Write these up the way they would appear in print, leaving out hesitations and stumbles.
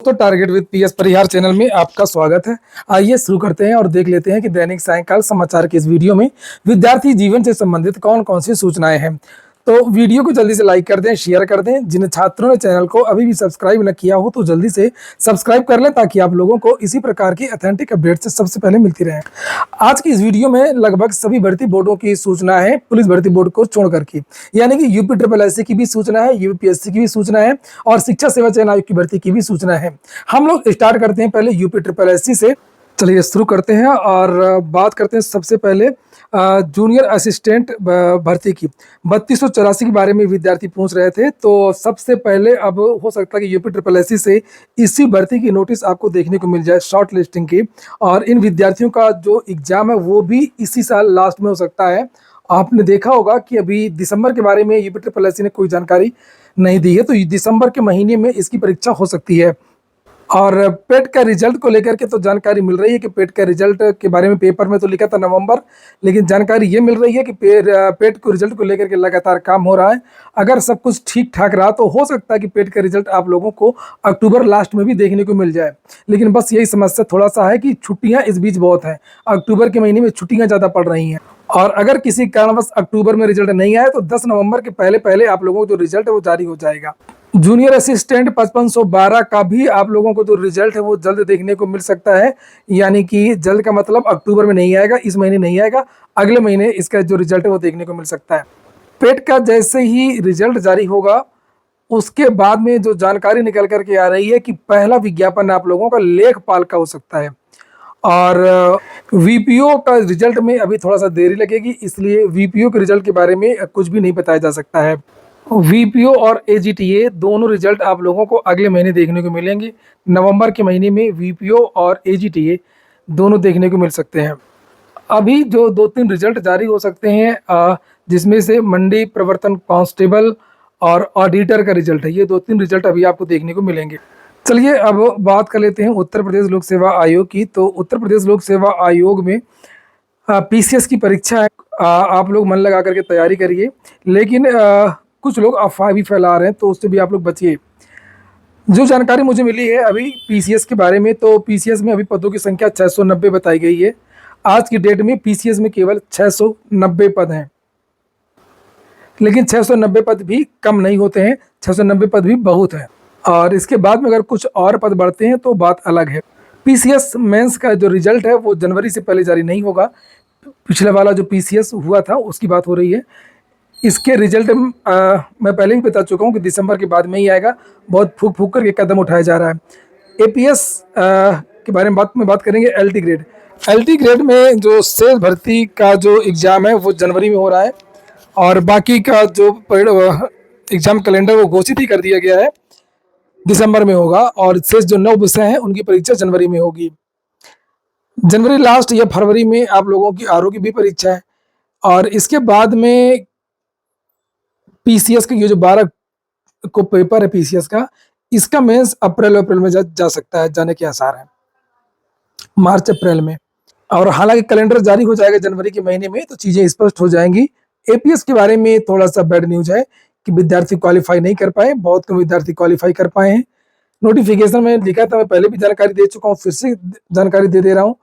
तो target with PS Parihar channel में आपका स्वागत है। आइए शुरू करते हैं और देख लेते हैं कि दैनिक सायंकाल समाचार के इस वीडियो में विद्यार्थी जीवन से संबंधित कौन कौन सी सूचनाएं हैं। तो वीडियो को जल्दी से लाइक कर दें, शेयर कर दें। जिन छात्रों ने चैनल को अभी भी सब्सक्राइब न किया हो तो जल्दी से सब्सक्राइब कर लें ताकि आप लोगों को इसी प्रकार की ऑथेंटिक अपडेट से सबसे पहले मिलती रहे। आज की इस वीडियो में लगभग सभी भर्ती बोर्डों की सूचना है, पुलिस भर्ती बोर्ड को छोड़ करके, यानी कि यूपी ट्रिपल एससी की भी सूचना है, यूपीएससी की भी सूचना है और शिक्षा सेवा चयन आयोग की भर्ती की भी सूचना है। हम लोग स्टार्ट करते हैं पहले यूपी ट्रिपल एससी से। चलिए शुरू करते हैं और बात करते हैं सबसे पहले जूनियर असिस्टेंट भर्ती की 3284 के बारे में विद्यार्थी पूछ रहे थे। तो सबसे पहले अब हो सकता है कि यूपी ट्रिपल एससी से इसी भर्ती की नोटिस आपको देखने को मिल जाए शॉर्ट लिस्टिंग की, और इन विद्यार्थियों का जो एग्जाम है वो भी इसी साल लास्ट में हो सकता है। आपने देखा होगा कि अभी दिसंबर के बारे में यूपी ट्रिपल एससी ने कोई जानकारी नहीं दी है, तो दिसंबर के महीने में इसकी परीक्षा हो सकती है। और पेट का रिजल्ट को लेकर के तो जानकारी मिल रही है कि पेट का रिजल्ट के बारे में पेपर में तो लिखा था नवंबर, लेकिन जानकारी ये मिल रही है कि पेट को रिजल्ट को लेकर के लगातार काम हो रहा है। अगर सब कुछ ठीक ठाक रहा तो हो सकता है कि पेट का रिजल्ट आप लोगों को अक्टूबर लास्ट में भी देखने को मिल जाए। लेकिन बस यही समस्या थोड़ा सा है कि छुट्टियाँ इस बीच बहुत हैं, अक्टूबर के महीने में छुट्टियाँ ज़्यादा पड़ रही हैं। और अगर किसी कारणवश अक्टूबर में रिजल्ट नहीं आए तो 10 नवंबर के पहले पहले आप लोगों को जो रिजल्ट है वो जारी हो जाएगा। जूनियर असिस्टेंट 5512 का भी आप लोगों को जो रिजल्ट है वो जल्द देखने को मिल सकता है, यानी कि जल्द का मतलब अक्टूबर में नहीं आएगा, इस महीने नहीं आएगा, अगले महीने इसका जो रिजल्ट है वो देखने को मिल सकता है। पेट का जैसे ही रिजल्ट जारी होगा उसके बाद में जो जानकारी निकल करके आ रही है कि पहला विज्ञापन आप लोगों का लेखपाल का हो सकता है। और वीपीओ का रिजल्ट में अभी थोड़ा सा देरी लगेगी, इसलिए वीपीओ के रिजल्ट के बारे में कुछ भी नहीं बताया जा सकता है। वीपीओ और एजीटीए दोनों रिजल्ट आप लोगों को अगले महीने देखने को मिलेंगे। नवंबर के महीने में वीपीओ और एजीटीए दोनों देखने को मिल सकते हैं। अभी जो 2-3 रिजल्ट जारी हो सकते हैं, जिसमें से मंडी प्रवर्तन कांस्टेबल और ऑडिटर का रिजल्ट है, ये 2-3 रिजल्ट अभी आपको देखने को मिलेंगे। चलिए अब बात कर लेते हैं उत्तर प्रदेश लोक सेवा आयोग की। तो उत्तर प्रदेश लोक सेवा आयोग में पीसीएस की परीक्षा है, आप लोग मन लगा करके तैयारी करिए, लेकिन कुछ लोग अफवाह भी फैला रहे हैं तो उससे भी आप लोग बचिए। जो जानकारी मुझे मिली है अभी पीसीएस के बारे में, तो पीसीएस में अभी पदों की संख्या 690 बताई गई है। आज की डेट में पीसीएस में केवल 690 पद हैं, लेकिन 690 पद भी कम नहीं होते हैं, 690 पद भी बहुत हैं। और इसके बाद में अगर कुछ और पद बढ़ते हैं तो बात अलग है। पीसीएस मेंस का जो रिजल्ट है वो जनवरी से पहले जारी नहीं होगा। पिछले वाला जो पीसीएस हुआ था उसकी बात हो रही है। इसके रिजल्ट मैं पहले भी बता चुका हूँ कि दिसंबर के बाद में ही आएगा। बहुत फूक फूक करके कदम उठाया जा रहा है। एपीएस के बारे में बात करेंगे। एलटी ग्रेड में जो शेष भर्ती का जो एग्ज़ाम है वो जनवरी में हो रहा है, और बाकी का जो एग्ज़ाम कैलेंडर वो घोषित ही कर दिया गया है, दिसंबर में होगा। और शेष जो 9 विषय हैं उनकी परीक्षा जनवरी में होगी। जनवरी लास्ट या फरवरी में आप लोगों की आरओ की भी परीक्षा है। और इसके बाद में पीसीएस का ये जो 12 को पेपर है पीसीएस का, इसका मेंस अप्रैल में जा सकता है, जाने के आसार हैं, मार्च अप्रैल में। और हालांकि कैलेंडर जारी हो जाएगा जनवरी के महीने में तो चीज़ें स्पष्ट हो जाएंगी। एपीएस के बारे में थोड़ा सा बैड न्यूज है कि विद्यार्थी क्वालिफाई नहीं कर पाए, बहुत कम विद्यार्थी क्वालिफाई कर पाए हैं। नोटिफिकेशन में लिखा था, मैं पहले भी जानकारी दे चुका हूँ, फिर से जानकारी दे रहा हूँ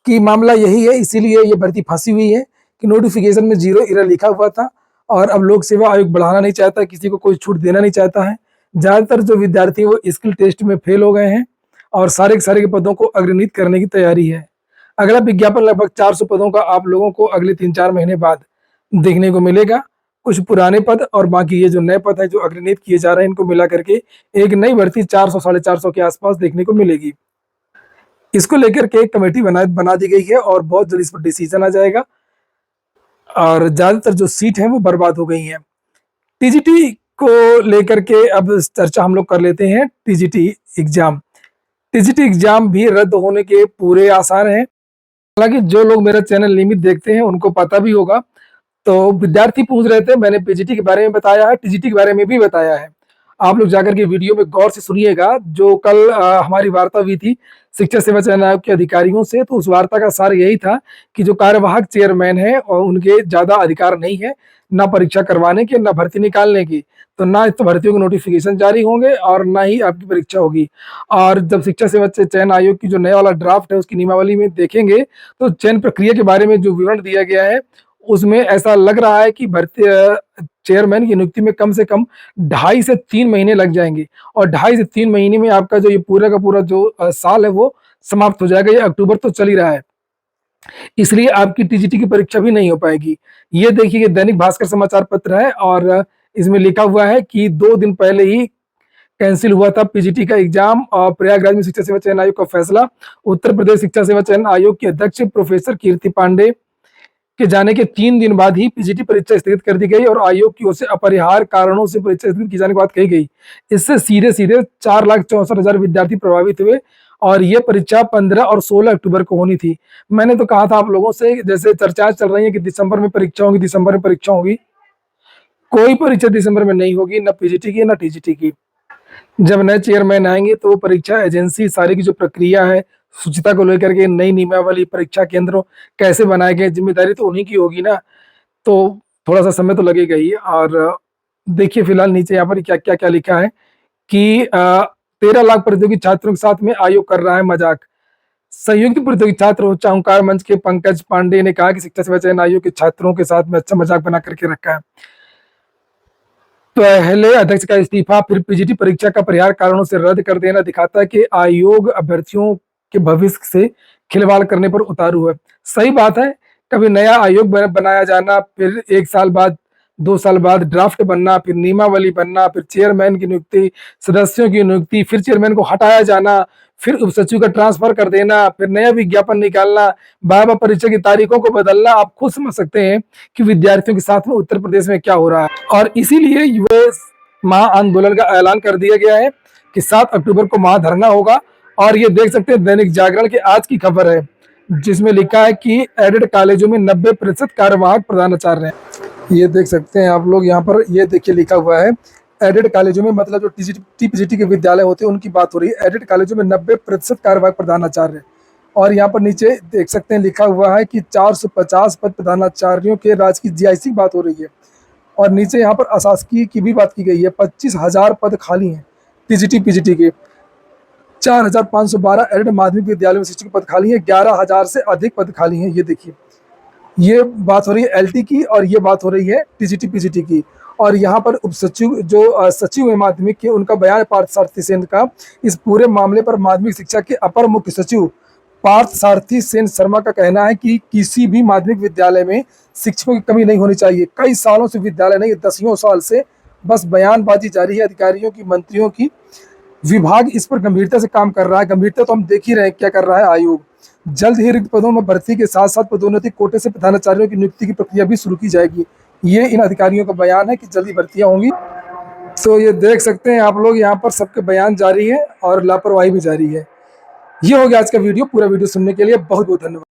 कि मामला यही है। इसीलिए ये भर्ती फंसी हुई है कि नोटिफिकेशन में 0 एरर लिखा हुआ था, और अब लोक सेवा आयोग बढ़ाना नहीं चाहता, किसी को कोई छूट देना नहीं चाहता है। ज़्यादातर जो विद्यार्थी वो स्किल टेस्ट में फेल हो गए हैं और सारे के सारे के पदों को अग्रनीत करने की तैयारी है। अगला विज्ञापन लगभग 400 पदों का आप लोगों को अगले 3-4 महीने बाद देखने को मिलेगा। कुछ पुराने पद और बाकी ये जो नए पद है जो अग्रनीत किए जा रहे हैं, इनको मिला करके एक नई भर्ती 400-450 के आसपास देखने को मिलेगी। इसको लेकर के एक कमेटी बना दी गई है और बहुत जल्द इस पर डिसीजन आ जाएगा। और ज़्यादातर जो सीट है वो बर्बाद हो गई हैं। टीजीटी को लेकर के अब चर्चा हम लोग कर लेते हैं। टीजीटी एग्जाम भी रद्द होने के पूरे आसार हैं। हालांकि जो लोग मेरा चैनल नियमित देखते हैं उनको पता भी होगा। तो विद्यार्थी पूछ रहे थे, मैंने पीजीटी के बारे में बताया है, टीजीटी के बारे में भी बताया है। आप लोग जाकर के वीडियो में गौर से सुनिएगा। जो कल हमारी वार्ता हुई थी शिक्षा सेवा चयन आयोग के अधिकारियों से, तो उस वार्ता का सार यही था कि जो कार्यवाहक चेयरमैन है और उनके ज्यादा अधिकार नहीं है, ना परीक्षा करवाने के, ना भर्ती निकालने की। तो ना तो भर्तियों के नोटिफिकेशन जारी होंगे और ना ही आपकी परीक्षा होगी। और जब शिक्षा सेवा चयन आयोग की जो नया वाला ड्राफ्ट है उसकी नियमावली में देखेंगे, तो चयन प्रक्रिया के बारे में जो विवरण दिया गया है उसमें ऐसा लग रहा है कि भर्ती चेयरमैन की नियुक्ति में कम से कम 2.5 से 3 महीने लग जाएंगे। और 2.5 से 3 महीने में आपका जो ये पूरा का पूरा जो साल है वो समाप्त हो जाएगा। ये अक्टूबर तो चल ही रहा है, इसलिए आपकी टीजीटी की परीक्षा भी नहीं हो पाएगी। ये देखिए दैनिक भास्कर समाचार पत्र है और इसमें लिखा हुआ है कि 2 दिन पहले ही कैंसिल हुआ था पीजीटी का एग्जाम। और प्रयागराज में शिक्षा सेवा चयन आयोग का फैसला। उत्तर प्रदेश शिक्षा सेवा चयन आयोग के अध्यक्ष प्रोफेसर कीर्ति पांडे के जाने के 3 दिन बाद ही पीजीटी परीक्षा स्थगित कर दी गई और आयोग की ओर से अपरिहार्य कारणों से परीक्षा स्थगित की जाने की बात कही गई। इससे सीधे सीधे 4,64,000 विद्यार्थी प्रभावित हुए और ये परीक्षा 15 और 16 अक्टूबर को होनी थी। मैंने तो कहा था आप लोगों से, जैसे चर्चाएं चल रही है कि दिसंबर में परीक्षा होगी, दिसंबर में परीक्षा होगी। कोई परीक्षा दिसंबर में नहीं होगी, ना पीजीटी की ना टीजीटी की। जब नए चेयरमैन आएंगे तो परीक्षा एजेंसी सारी की जो प्रक्रिया है शुचिता को लेकर के, नई नियमावली, परीक्षा केंद्र कैसे बनाए गए, जिम्मेदारी तो उन्हीं की होगी ना। तो थोड़ा सा समय तो लगेगा ही। और देखिए फिलहाल नीचे यहाँ पर क्या क्या क्या लिखा है कि 13 लाख प्रतियोगी छात्रों के साथ में आयोग कर रहा है मजाक। संयुक्त प्रतियोगी छात्र चाहुकार मंच के पंकज पांडे ने कहा कि शिक्षा सेवा चयन आयोग के छात्रों के साथ में अच्छा मजाक बना करके रखा है। पहले अध्यक्ष का इस्तीफा, फिर पीजीटी परीक्षा का परिहार कारणों से रद्द कर देना दिखाता है कि आयोग अभ्यर्थियों के भविष्य से खिलवाड़ करने पर उतारू है। सही बात है, कभी नया आयोग बनाया जाना, फिर 1 साल बाद 2 साल बाद ड्राफ्ट बनना, फिर नियमावली बनना, फिर चेयरमैन की नियुक्ति, सदस्यों की नियुक्ति, फिर चेयरमैन को हटाया जाना, फिर उप सचिव का ट्रांसफर कर देना, फिर नया विज्ञापन निकालना, बार बार परीक्षा की तारीखों को बदलना। आप खुद समझ सकते हैं कि विद्यार्थियों के साथ में उत्तर प्रदेश में क्या हो रहा है। और इसीलिए युवा महाआंदोलन का ऐलान कर दिया गया है कि 7 अक्टूबर को महाधरना होगा। और ये देख सकते हैं दैनिक जागरण के आज की खबर है, जिसमें लिखा है कि एडेड कॉलेजों में 90% कार्यवाहक प्रधानाचार्य हैं। ये देख सकते हैं आप लोग, यहाँ पर ये देखिए लिखा हुआ है एडेड कॉलेजों में, मतलब जो टीजीटी पीजीटी के विद्यालय होते हैं उनकी बात हो रही है। एडेड कॉलेजों में 90% कार्यवाहक प्रधानाचार्य। और यहाँ पर नीचे देख सकते हैं लिखा हुआ है कि 450 पद प्रधानाचार्यों के राज की जीआईसी की बात हो रही है। और नीचे यहाँ पर अशासकीय की भी बात की गई है। 25,000 पद खाली हैं टीजीटी पीजीटी के। 4,512 एडेड माध्यमिक विद्यालयों में शिक्षक पद खाली हैं। 11,000 से अधिक पद खाली हैं। ये देखिए, ये बात हो रही है एलटी की और ये बात हो रही है टीजीटी पीजीटी की। और यहाँ पर उप सचिव जो सचिव है माध्यमिक के, उनका बयान है पार्थ सारथी सेन का। इस पूरे मामले पर माध्यमिक शिक्षा के अपर मुख्य सचिव पार्थ सारथी सेन शर्मा का कहना है कि किसी भी माध्यमिक विद्यालय में शिक्षकों की कमी नहीं होनी चाहिए। कई सालों से विद्यालय नहीं, दसियों साल से बस बयानबाजी जारी है अधिकारियों की, मंत्रियों की। विभाग इस पर गंभीरता से काम कर रहा है। गंभीरता तो हम देख ही रहे हैं क्या कर रहा है आयोग। जल्द ही रिक्त पदों में भर्ती के साथ साथ पदोन्नति कोटे से प्रधानाचार्यों की नियुक्ति की प्रक्रिया भी शुरू की जाएगी। ये इन अधिकारियों का बयान है कि जल्दी भर्तियां होंगी। तो ये देख सकते हैं आप लोग, यहाँ पर सबके बयान जारी है और लापरवाही भी जारी है। ये हो गया आज का वीडियो। पूरा वीडियो सुनने के लिए बहुत बहुत धन्यवाद।